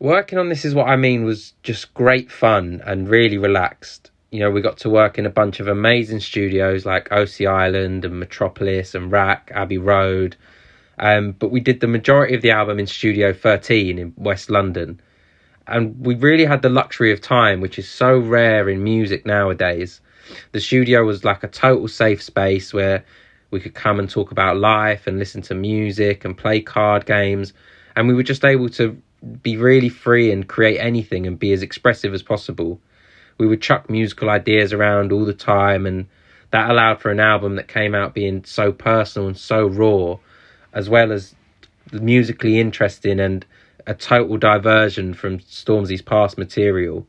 Working on This Is What I Mean was just great fun and really relaxed. We got to work in a bunch of amazing studios like OC Island and Metropolis and Rack, Abbey Road. But we did the majority of the album in Studio 13 in West London. And we really had the luxury of time, which is so rare in music nowadays. The studio was like a total safe space where we could come and talk about life and listen to music and play card games. And we were just able to be really free and create anything and be as expressive as possible. We would chuck musical ideas around all the time, and that allowed for an album that came out being so personal and so raw, as well as musically interesting and a total diversion from Stormzy's past material.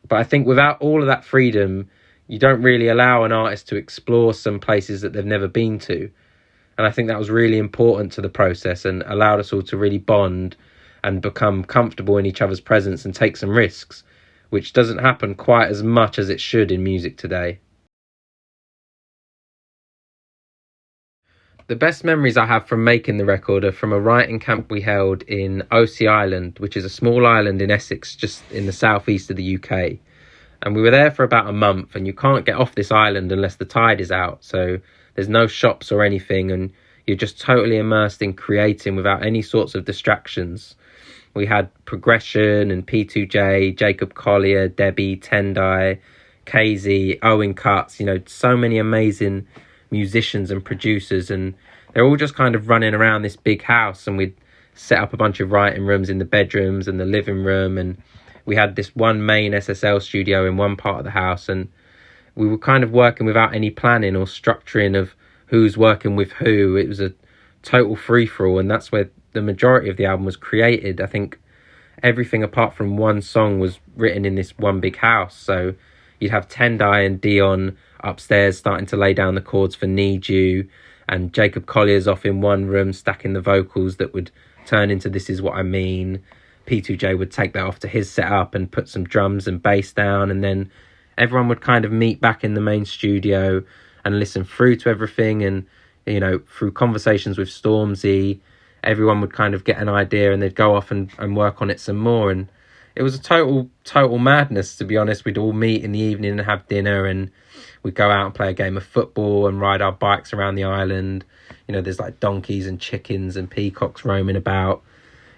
But I think without all of that freedom, you don't really allow an artist to explore some places that they've never been to. And I think that was really important to the process and allowed us all to really bond and become comfortable in each other's presence and take some risks, which doesn't happen quite as much as it should in music today. The best memories I have from making the record are from a writing camp we held in OC Island, which is a small island in Essex, just in the southeast of the UK. And we were there for about a month, and you can't get off this island unless the tide is out. So there's no shops or anything, and you're just totally immersed in creating without any sorts of distractions. We had Progression and P2J, Jacob Collier, Debbie, Tendai, KZ, Owen Cuts, so many amazing musicians and producers, and they're all just kind of running around this big house, and we'd set up a bunch of writing rooms in the bedrooms and the living room, and we had this one main SSL studio in one part of the house, and we were kind of working without any planning or structuring of who's working with who. It was a total free-for-all, and that's where the majority of the album was created. I think everything apart from one song was written in this one big house. So you'd have Tendai and Dion upstairs starting to lay down the chords for Need You, and Jacob Collier's off in one room stacking the vocals that would turn into This Is What I Mean. P2J would take that off to his setup and put some drums and bass down, and then everyone would kind of meet back in the main studio and listen through to everything. And through conversations with Stormzy, everyone would kind of get an idea and they'd go off and work on it some more. And it was a total madness, to be honest. We'd all meet in the evening and have dinner, and we'd go out and play a game of football and ride our bikes around the island. There's like donkeys and chickens and peacocks roaming about.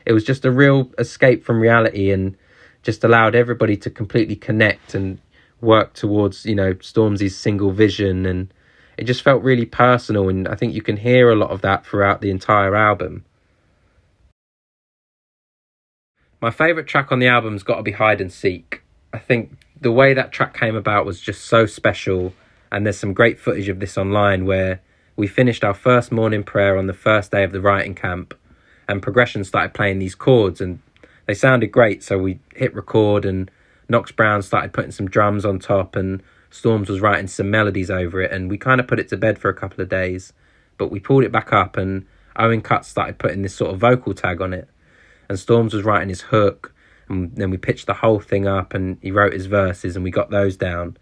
It was just a real escape from reality, and just allowed everybody to completely connect and work towards, Stormzy's single vision. And it just felt really personal, and I think you can hear a lot of that throughout the entire album. My favourite track on the album's got to be Hide and Seek. I think the way that track came about was just so special, and there's some great footage of this online where we finished our first morning prayer on the first day of the writing camp, and Progression started playing these chords, and they sounded great, so we hit record, and Knox Brown started putting some drums on top, and Storms was writing some melodies over it, and we kind of put it to bed for a couple of days, but we pulled it back up, and Owen Cuts started putting this sort of vocal tag on it, and Storms was writing his hook, and then we pitched the whole thing up, and he wrote his verses, and we got those down.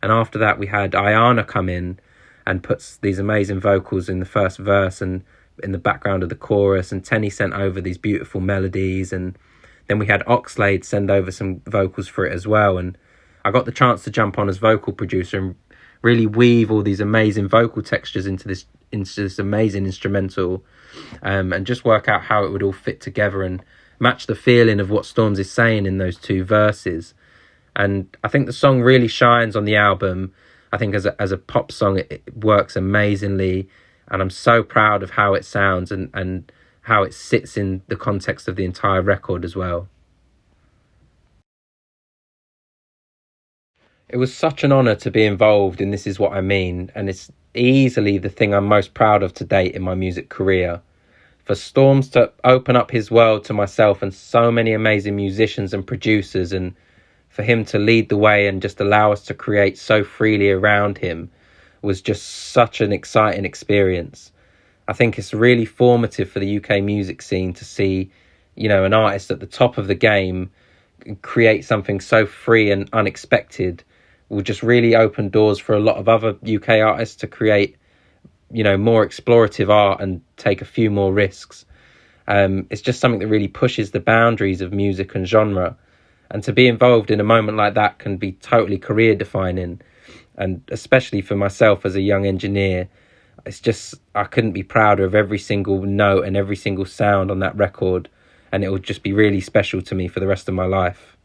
And after that, we had Ayana come in and puts these amazing vocals in the first verse and in the background of the chorus, and Tenny sent over these beautiful melodies, and then we had Oxlade send over some vocals for it as well. And I got the chance to jump on as vocal producer and really weave all these amazing vocal textures into this amazing instrumental, and just work out how it would all fit together and match the feeling of what Storms is saying in those two verses. And I think the song really shines on the album. I think as a pop song, it works amazingly, and I'm so proud of how it sounds and how it sits in the context of the entire record as well. It was such an honour to be involved in This Is What I Mean, and it's easily the thing I'm most proud of to date in my music career. For Storms to open up his world to myself and so many amazing musicians and producers, and for him to lead the way and just allow us to create so freely around him, was just such an exciting experience. I think it's really formative for the UK music scene to see, an artist at the top of the game create something so free and unexpected. Will just really open doors for a lot of other UK artists to create, more explorative art and take a few more risks. It's just something that really pushes the boundaries of music and genre. And to be involved in a moment like that can be totally career defining. And especially for myself as a young engineer, it's just, I couldn't be prouder of every single note and every single sound on that record. And it will just be really special to me for the rest of my life.